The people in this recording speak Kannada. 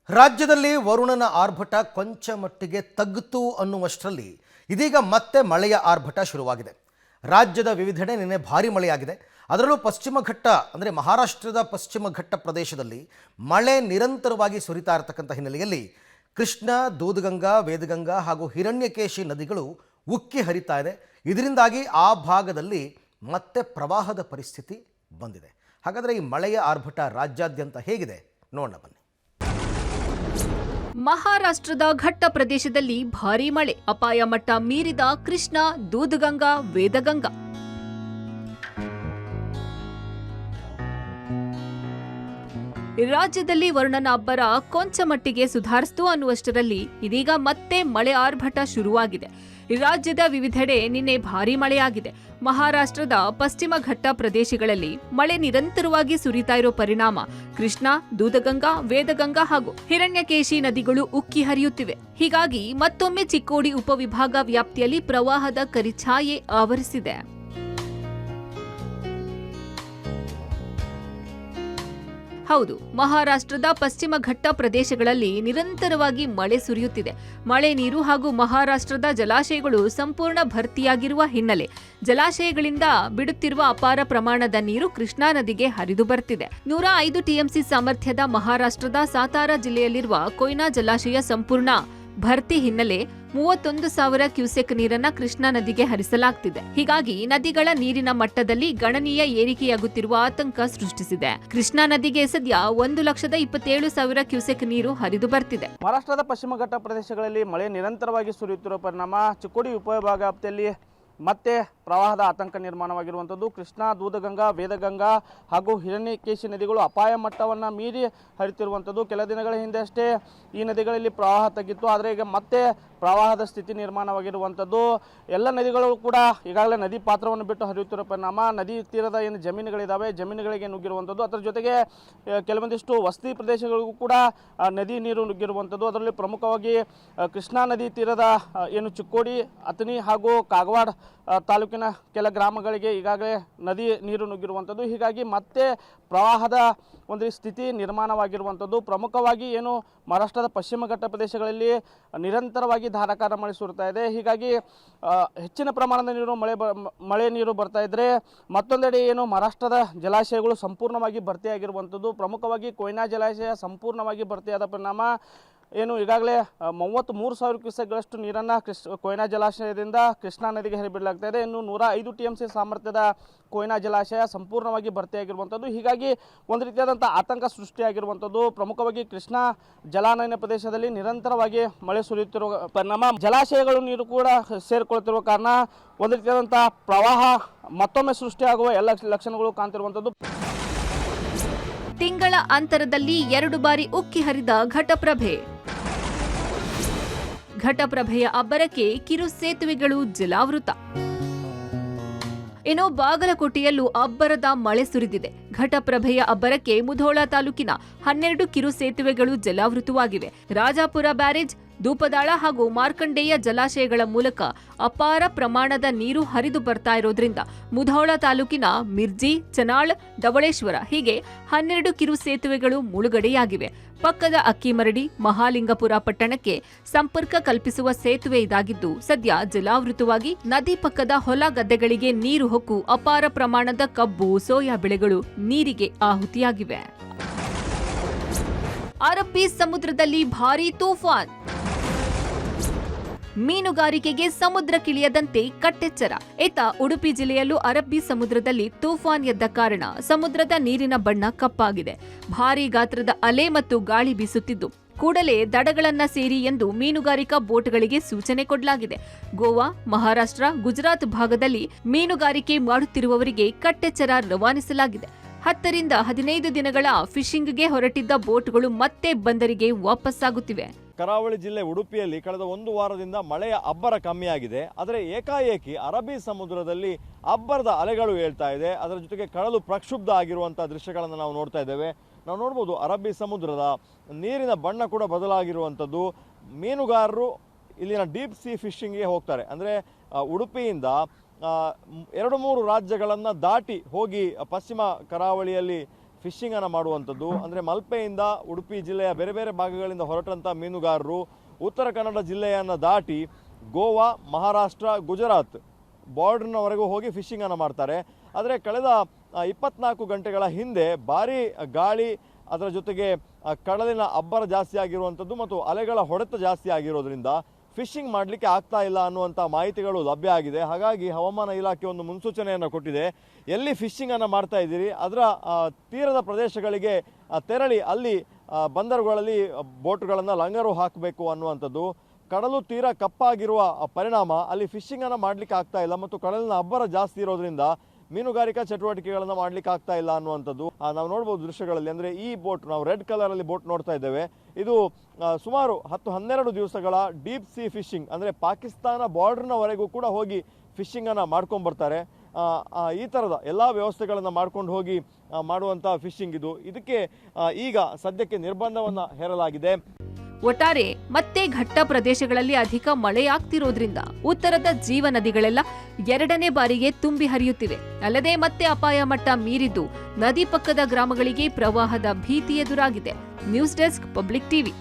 ರಾಜ್ಯದಲ್ಲಿ ವರುಣನ ಆರ್ಭಟ ಕೊಂಚ ಮಟ್ಟಿಗೆ ತಗ್ಗಿತು ಅನ್ನುವಷ್ಟರಲ್ಲಿ ಇದೀಗ ಮತ್ತೆ ಮಳೆಯ ಆರ್ಭಟ ಶುರುವಾಗಿದೆ. ರಾಜ್ಯದ ವಿವಿಧೆಡೆ ನಿನ್ನೆ ಭಾರೀ ಮಳೆಯಾಗಿದೆ. ಅದರಲ್ಲೂ ಪಶ್ಚಿಮ ಘಟ್ಟ ಅಂದರೆ ಮಹಾರಾಷ್ಟ್ರದ ಪಶ್ಚಿಮ ಘಟ್ಟ ಪ್ರದೇಶದಲ್ಲಿ ಮಳೆ ನಿರಂತರವಾಗಿ ಸುರಿತಾ ಇರತಕ್ಕಂಥ ಹಿನ್ನೆಲೆಯಲ್ಲಿ ಕೃಷ್ಣ, ದೂದಗಂಗಾ, ವೇದಗಂಗಾ ಹಾಗೂ ಹಿರಣ್ಯಕೇಶಿ ನದಿಗಳು ಉಕ್ಕಿ ಹರಿತಾ ಇದೆ. ಇದರಿಂದಾಗಿ ಆ ಭಾಗದಲ್ಲಿ ಮತ್ತೆ ಪ್ರವಾಹದ ಪರಿಸ್ಥಿತಿ ಬಂದಿದೆ. ಹಾಗಾದರೆ ಈ ಮಳೆಯ ಆರ್ಭಟ ರಾಜ್ಯಾದ್ಯಂತ ಹೇಗಿದೆ ನೋಡೋಣ ಬನ್ನಿ. ಮಹಾರಾಷ್ಟ್ರದ ಘಟ್ಟ ಪ್ರದೇಶದಲ್ಲಿ ಭಾರೀ ಮಳೆ, ಅಪಾಯ ಮಟ್ಟ ಮೀರಿದ ಕೃಷ್ಣ, ದೂದಗಂಗಾ, ವೇದಗಂಗಾ. ರಾಜ್ಯದಲ್ಲಿ ವರುಣನ ಅಬ್ಬರ ಕೊಂಚ ಮಟ್ಟಿಗೆ ಸುಧಾರಿಸಿತು ಅನ್ನುವಷ್ಟರಲ್ಲಿ ಇದೀಗ ಮತ್ತೆ ಮಳೆ ಆರ್ಭಟ ಶುರುವಾಗಿದೆ. ರಾಜ್ಯದ ವಿವಿಧೆಡೆ ನಿನ್ನೆ ಭಾರೀ ಮಳೆಯಾಗಿದೆ. ಮಹಾರಾಷ್ಟ್ರದ ಪಶ್ಚಿಮ ಘಟ್ಟ ಪ್ರದೇಶಗಳಲ್ಲಿ ಮಳೆ ನಿರಂತರವಾಗಿ ಸುರಿತಾ ಇರೋ ಪರಿಣಾಮ ಕೃಷ್ಣ, ದೂದಗಂಗಾ, ವೇದಗಂಗಾ ಹಾಗೂ ಹಿರಣ್ಯಕೇಶಿ ನದಿಗಳು ಉಕ್ಕಿ ಹರಿಯುತ್ತಿವೆ. ಹೀಗಾಗಿ ಮತ್ತೊಮ್ಮೆ ಚಿಕ್ಕೋಡಿ ಉಪವಿಭಾಗ ವ್ಯಾಪ್ತಿಯಲ್ಲಿ ಪ್ರವಾಹದ ಕರಿಛಾಯೆ ಆವರಿಸಿದೆ. ಹೌದು, ಮಹಾರಾಷ್ಟ್ರದ ಪಶ್ಚಿಮ ಘಟ್ಟ ಪ್ರದೇಶಗಳಲ್ಲಿ ನಿರಂತರವಾಗಿ ಮಳೆ ಸುರಿಯುತ್ತಿದೆ. ಮಳೆ ನೀರು ಹಾಗೂ ಮಹಾರಾಷ್ಟ್ರದ ಜಲಾಶಯಗಳು ಸಂಪೂರ್ಣ ಭರ್ತಿಯಾಗಿರುವ ಹಿನ್ನೆಲೆ ಜಲಾಶಯಗಳಿಂದ ಬಿಡುತ್ತಿರುವ ಅಪಾರ ಪ್ರಮಾಣದ ನೀರು ಕೃಷ್ಣಾ ನದಿಗೆ ಹರಿದು ಬರ್ತಿದೆ. 105 ಟಿಎಂಸಿ ಸಾಮರ್ಥ್ಯದ ಮಹಾರಾಷ್ಟ್ರದ ಸಾತಾರಾ ಜಿಲ್ಲೆಯಲ್ಲಿರುವ ಕೊಯ್ನಾ ಜಲಾಶಯ ಸಂಪೂರ್ಣ ಭರ್ತಿ ಹಿನ್ನೆಲೆ 31,000 ಕ್ಯೂಸೆಕ್ ನೀರನ್ನ ಕೃಷ್ಣಾ ನದಿಗೆ ಹರಿಸಲಾಗ್ತಿದೆ. ಹೀಗಾಗಿ ನದಿಗಳ ನೀರಿನ ಮಟ್ಟದಲ್ಲಿ ಗಣನೀಯ ಏರಿಕೆಯಾಗುತ್ತಿರುವ ಆತಂಕ ಸೃಷ್ಟಿಸಿದೆ. ಕೃಷ್ಣಾ ನದಿಗೆ ಸದ್ಯ 1,27,000 ಕ್ಯೂಸೆಕ್ ನೀರು ಹರಿದು ಬರ್ತಿದೆ. ಮಹಾರಾಷ್ಟ್ರದ ಪಶ್ಚಿಮ ಘಟ್ಟ ಪ್ರದೇಶಗಳಲ್ಲಿ ಮಳೆ ನಿರಂತರವಾಗಿ ಸುರಿಯುತ್ತಿರುವ ಪರಿಣಾಮ ಚಿಕ್ಕೋಡಿ ಉಪವಿಭಾಗ ವ್ಯಾಪ್ತಿಯಲ್ಲಿ ಮತ್ತೆ ಪ್ರವಾಹದ ಆತಂಕ ನಿರ್ಮಾಣವಾಗಿರುವಂಥದ್ದು. ಕೃಷ್ಣಾ, ದೂದಗಂಗಾ, ವೇದಗಂಗಾ ಹಾಗೂ ಹಿರಣ್ಯಕೇಶಿ ನದಿಗಳು ಅಪಾಯ ಮಟ್ಟವನ್ನು ಮೀರಿ ಹರಿತಿರುವಂಥದ್ದು. ಕೆಲ ದಿನಗಳ ಹಿಂದೆ ಅಷ್ಟೇ ಈ ನದಿಗಳಲ್ಲಿ ಪ್ರವಾಹ ತಗ್ಗಿತ್ತು, ಆದರೆ ಈಗ ಮತ್ತೆ ಪ್ರವಾಹದ ಸ್ಥಿತಿ ನಿರ್ಮಾಣವಾಗಿರುವಂಥದ್ದು. ಎಲ್ಲ ನದಿಗಳು ಕೂಡ ಈಗಾಗಲೇ ನದಿ ಪಾತ್ರವನ್ನು ಬಿಟ್ಟು ಹರಿಯುತ್ತಿರುವ ಪರಿಣಾಮ ನದಿ ತೀರದ ಏನು ಜಮೀನುಗಳಿದ್ದಾವೆ, ಜಮೀನುಗಳಿಗೆ ನುಗ್ಗಿರುವಂಥದ್ದು. ಅದರ ಜೊತೆಗೆ ಕೆಲವೊಂದಿಷ್ಟು ವಸತಿ ಪ್ರದೇಶಗಳಿಗೂ ಕೂಡ ನದಿ ನೀರು ನುಗ್ಗಿರುವಂಥದ್ದು. ಅದರಲ್ಲಿ ಪ್ರಮುಖವಾಗಿ ಕೃಷ್ಣಾ ನದಿ ತೀರದ ಏನು ಚಿಕ್ಕೋಡಿ, ಅಥಣಿ ಹಾಗೂ ಕಾಗವಾಡ ತಾಲೂಕಿನ ಕೆಲ ಗ್ರಾಮಗಳಿಗೆ ಈಗಾಗಲೇ ನದಿ ನೀರು ನುಗ್ಗಿರುವಂಥದ್ದು. ಹೀಗಾಗಿ ಮತ್ತೆ ಪ್ರವಾಹದ ಒಂದು ಸ್ಥಿತಿ ನಿರ್ಮಾಣವಾಗಿರುವಂಥದ್ದು. ಪ್ರಮುಖವಾಗಿ ಏನು ಮಹಾರಾಷ್ಟ್ರದ ಪಶ್ಚಿಮ ಘಟ್ಟ ಪ್ರದೇಶಗಳಲ್ಲಿ ನಿರಂತರವಾಗಿ ಧಾರಾಕಾರ ಮಳೆ ಸುರಿತಾ ಇದೆ. ಹೀಗಾಗಿ ಹೆಚ್ಚಿನ ಪ್ರಮಾಣದ ನೀರು ಮಳೆ ನೀರು ಬರ್ತಾ ಇದ್ದರೆ ಮತ್ತೊಂದೆಡೆ ಏನು ಮಹಾರಾಷ್ಟ್ರದ ಜಲಾಶಯಗಳು ಸಂಪೂರ್ಣವಾಗಿ ಭರ್ತಿಯಾಗಿರುವಂಥದ್ದು. ಪ್ರಮುಖವಾಗಿ ಕೊಯ್ನಾ ಜಲಾಶಯ ಸಂಪೂರ್ಣವಾಗಿ ಭರ್ತಿಯಾದ ಪರಿಣಾಮ ಏನು ಈಗಾಗಲೇ 33,000 ಕ್ಯೂಸೆಕ್ಗಳಷ್ಟು ನೀರನ್ನು ಕೊಯ್ನಾ ಜಲಾಶಯದಿಂದ ಕೃಷ್ಣಾ ನದಿಗೆ ಹರಿಬಿಡಲಾಗ್ತಾ ಇದೆ. ಇನ್ನು 105 ಟಿಎಂಸಿ ಸಾಮರ್ಥ್ಯದ ಕೊಯ್ನಾ ಜಲಾಶಯ ಸಂಪೂರ್ಣವಾಗಿ ಭರ್ತಿಯಾಗಿರುವಂಥದ್ದು. ಹೀಗಾಗಿ ಒಂದು ರೀತಿಯಾದಂಥ ಆತಂಕ ಸೃಷ್ಟಿಯಾಗಿರುವಂಥದ್ದು. ಪ್ರಮುಖವಾಗಿ ಕೃಷ್ಣಾ ಜಲಾನಯನ ಪ್ರದೇಶದಲ್ಲಿ ನಿರಂತರವಾಗಿ ಮಳೆ ಸುರಿಯುತ್ತಿರುವ ಪರಿಣಾಮ ಜಲಾಶಯಗಳು ನೀರು ಕೂಡ ಸೇರಿಕೊಳ್ತಿರುವ ಕಾರಣ ಒಂದು ರೀತಿಯಾದಂಥ ಪ್ರವಾಹ ಮತ್ತೊಮ್ಮೆ ಸೃಷ್ಟಿಯಾಗುವ ಎಲ್ಲ ಲಕ್ಷಣಗಳು ಕಾಣ್ತಿರುವಂಥದ್ದು. ತಿಂಗಳ ಅಂತರದಲ್ಲಿ 2 ಬಾರಿ ಉಕ್ಕಿ ಹರಿದ ಘಟಪ್ರಭೆ. ಘಟಪ್ರಭೆಯ ಅಬ್ಬರಕ್ಕೆ ಕಿರು ಸೇತುವೆಗಳು ಜಲಾವೃತ. ಇನ್ನು ಬಾಗಲಕೋಟೆಯಲ್ಲೂ ಅಬ್ಬರದ ಮಳೆ ಸುರಿದಿದೆ. ಘಟಪ್ರಭೆಯ ಅಬ್ಬರಕ್ಕೆ ಮುಧೋಳ ತಾಲೂಕಿನ 12 ಕಿರು ಸೇತುವೆಗಳು ಜಲಾವೃತವಾಗಿವೆ. ರಾಜಾಪುರ ಬ್ಯಾರೇಜ್, ದೂಪದಾಳ ಹಾಗೂ ಮಾರ್ಕಂಡೇಯ ಜಲಾಶಯಗಳ ಮೂಲಕ ಅಪಾರ ಪ್ರಮಾಣದ ನೀರು ಹರಿದು ಬರ್ತಾ ಇರೋದ್ರಿಂದ ಮುಧೋಳ ತಾಲೂಕಿನ ಮಿರ್ಜಿ, ಚನಾಳ್, ಡವಳೇಶ್ವರ ಹೀಗೆ 12 ಕಿರು ಸೇತುವೆಗಳು ಮುಳುಗಡೆಯಾಗಿವೆ. ಪಕ್ಕದ ಅಕ್ಕಿಮರಡಿ, ಮಹಾಲಿಂಗಪುರ ಪಟ್ಟಣಕ್ಕೆ ಸಂಪರ್ಕ ಕಲ್ಪಿಸುವ ಸೇತುವೆ ಇದಾಗಿದ್ದು ಸದ್ಯ ಜಲಾವೃತವಾಗಿ ನದಿ ಪಕ್ಕದ ಹೊಲ ಗದ್ದೆಗಳಿಗೆ ನೀರು ಹೊಕ್ಕು ಅಪಾರ ಪ್ರಮಾಣದ ಕಬ್ಬು, ಸೋಯಾ ಬೆಳೆಗಳು ನೀರಿಗೆ ಆಹುತಿಯಾಗಿವೆ. ಅರಬ್ಬಿ ಸಮುದ್ರದಲ್ಲಿ ಭಾರೀ ತೂಫಾನ್. ಮೀನುಗಾರಿಕೆಗೆ ಸಮುದ್ರಕ್ಕಿಳಿಯದಂತೆ ಕಟ್ಟೆಚ್ಚರ. ಉಡುಪಿ ಜಿಲ್ಲೆಯಲ್ಲೂ ಅರಬ್ಬಿ ಸಮುದ್ರದಲ್ಲಿ ತೂಫಾನ್ ಎದ್ದ ಕಾರಣ ಸಮುದ್ರದ ನೀರಿನ ಬಣ್ಣ ಕಪ್ಪಾಗಿದೆ. ಭಾರೀ ಗಾತ್ರದ ಅಲೆ ಮತ್ತು ಗಾಳಿ ಬೀಸುತ್ತಿದ್ದು ಕೂಡಲೇ ದಡಗಳನ್ನ ಸೇರಿ ಎಂದು ಮೀನುಗಾರಿಕಾ ಬೋಟ್ಗಳಿಗೆ ಸೂಚನೆ ಕೊಡಲಾಗಿದೆ. ಗೋವಾ, ಮಹಾರಾಷ್ಟ್ರ, ಗುಜರಾತ್ ಭಾಗದಲ್ಲಿ ಮೀನುಗಾರಿಕೆ ಮಾಡುತ್ತಿರುವವರಿಗೆ ಕಟ್ಟೆಚ್ಚರ ರವಾನಿಸಲಾಗಿದೆ. 10 ರಿಂದ 15 ದಿನಗಳ ಫಿಶಿಂಗ್ಗೆ ಹೊರಟಿದ್ದ ಬೋಟ್ಗಳು ಮತ್ತೆ ಬಂದರಿಗೆ ವಾಪಸ್ಸಾಗುತ್ತಿವೆ. ಕರಾವಳಿ ಜಿಲ್ಲೆ ಉಡುಪಿಯಲ್ಲಿ ಕಳೆದ 1 ವಾರದಿಂದ ಮಳೆಯ ಅಬ್ಬರ ಕಮ್ಮಿಯಾಗಿದೆ. ಆದರೆ ಏಕಾಏಕಿ ಅರಬ್ಬಿ ಸಮುದ್ರದಲ್ಲಿ ಅಬ್ಬರದ ಅಲೆಗಳು ಏಳ್ತಾ ಇದೆ. ಅದರ ಜೊತೆಗೆ ಕಡಲು ಪ್ರಕ್ಷುಬ್ಧ ಆಗಿರುವಂಥ ದೃಶ್ಯಗಳನ್ನು ನಾವು ನೋಡ್ತಾ ಇದ್ದೇವೆ. ನಾವು ನೋಡ್ಬೋದು ಅರಬ್ಬಿ ಸಮುದ್ರದ ನೀರಿನ ಬಣ್ಣ ಕೂಡ ಬದಲಾಗಿರುವಂಥದ್ದು. ಮೀನುಗಾರರು ಇಲ್ಲಿನ ಡೀಪ್ ಸಿ ಫಿಶಿಂಗ್ಗೆ ಹೋಗ್ತಾರೆ. ಅಂದರೆ ಉಡುಪಿಯಿಂದ 2-3 ರಾಜ್ಯಗಳನ್ನು ದಾಟಿ ಹೋಗಿ ಪಶ್ಚಿಮ ಕರಾವಳಿಯಲ್ಲಿ ಫಿಶಿಂಗ್ ಅನ್ನು ಮಾಡುವಂಥದ್ದು. ಅಂದರೆ ಮಲ್ಪೆಯಿಂದ ಉಡುಪಿ ಜಿಲ್ಲೆಯ ಬೇರೆ ಬೇರೆ ಭಾಗಗಳಿಂದ ಹೊರಟಂಥ ಮೀನುಗಾರರು ಉತ್ತರ ಕನ್ನಡ ಜಿಲ್ಲೆಯನ್ನು ದಾಟಿ ಗೋವಾ, ಮಹಾರಾಷ್ಟ್ರ, ಗುಜರಾತ್ ಬಾರ್ಡರ್ನವರೆಗೂ ಹೋಗಿ ಫಿಶಿಂಗನ್ನು ಮಾಡ್ತಾರೆ. ಆದರೆ ಕಳೆದ 24 ಗಂಟೆಗಳ ಹಿಂದೆ ಭಾರೀ ಗಾಳಿ, ಅದರ ಜೊತೆಗೆ ಕಡಲಿನ ಅಬ್ಬರ ಜಾಸ್ತಿ ಆಗಿರುವಂಥದ್ದು ಮತ್ತು ಅಲೆಗಳ ಹೊಡೆತ ಜಾಸ್ತಿ ಆಗಿರೋದ್ರಿಂದ ಫಿಶಿಂಗ್ ಮಾಡಲಿಕ್ಕೆ ಆಗ್ತಾ ಇಲ್ಲ ಅನ್ನುವಂಥ ಮಾಹಿತಿಗಳು ಲಭ್ಯ ಆಗಿದೆ. ಹಾಗಾಗಿ ಹವಾಮಾನ ಇಲಾಖೆ ಒಂದು ಮುನ್ಸೂಚನೆಯನ್ನು ಕೊಟ್ಟಿದೆ. ಎಲ್ಲಿ ಫಿಶಿಂಗನ್ನು ಮಾಡ್ತಾ ಇದ್ದೀರಿ ಅದರ ತೀರದ ಪ್ರದೇಶಗಳಿಗೆ ತೆರಳಿ ಅಲ್ಲಿ ಬಂದರುಗಳಲ್ಲಿ ಬೋಟ್ಗಳನ್ನು ಲಂಗರು ಹಾಕಬೇಕು ಅನ್ನುವಂಥದ್ದು. ಕಡಲು ತೀರ ಕಪ್ಪಾಗಿರುವ ಪರಿಣಾಮ ಅಲ್ಲಿ ಫಿಶಿಂಗನ್ನು ಮಾಡಲಿಕ್ಕೆ ಆಗ್ತಾ ಇಲ್ಲ ಮತ್ತು ಕಡಲಿನ ಅಬ್ಬರ ಜಾಸ್ತಿ ಇರೋದ್ರಿಂದ ಮೀನುಗಾರಿಕಾ ಚಟುವಟಿಕೆಗಳನ್ನು ಮಾಡಲಿಕ್ಕೆ ಆಗ್ತಾ ಇಲ್ಲ ಅನ್ನುವಂಥದ್ದು. ನಾವು ನೋಡ್ಬೋದು ದೃಶ್ಯಗಳಲ್ಲಿ. ಅಂದರೆ ಈ ಬೋಟ್, ನಾವು ರೆಡ್ ಕಲರಲ್ಲಿ ಬೋಟ್ ನೋಡ್ತಾ ಇದ್ದೇವೆ, ಇದು ಸುಮಾರು 10-12 ದಿವಸಗಳ ಡೀಪ್ ಸಿ ಫಿಶಿಂಗ್, ಅಂದರೆ ಪಾಕಿಸ್ತಾನ ಬಾರ್ಡರ್ನವರೆಗೂ ಕೂಡ ಹೋಗಿ ಫಿಶಿಂಗನ್ನು ಮಾಡ್ಕೊಂಡು ಬರ್ತಾರೆ. ಈ ಥರದ ಎಲ್ಲ ವ್ಯವಸ್ಥೆಗಳನ್ನು ಮಾಡ್ಕೊಂಡು ಹೋಗಿ ಮಾಡುವಂಥ ಫಿಶಿಂಗ್ ಇದು. ಇದಕ್ಕೆ ಈಗ ಸದ್ಯಕ್ಕೆ ನಿರ್ಬಂಧವನ್ನು ಹೇರಲಾಗಿದೆ. ಒಟ್ಟಾರೆ ಮತ್ತೆ ಘಟ್ಟ ಪ್ರದೇಶಗಳಲ್ಲಿ ಅಧಿಕ ಮಳೆಯಾಗ್ತಿರೋದ್ರಿಂದ ಉತ್ತರದ ಜೀವ ನದಿಗಳೆಲ್ಲ 2ನೇ ಬಾರಿಗೆ ತುಂಬಿ ಹರಿಯುತ್ತಿವೆ. ಅಲ್ಲದೆ ಮತ್ತೆ ಅಪಾಯ ಮಟ್ಟ ಮೀರಿದ್ದು ನದಿ ಪಕ್ಕದ ಗ್ರಾಮಗಳಿಗೆ ಪ್ರವಾಹದ ಭೀತಿ ಎದುರಾಗಿದೆ. News desk, public TV.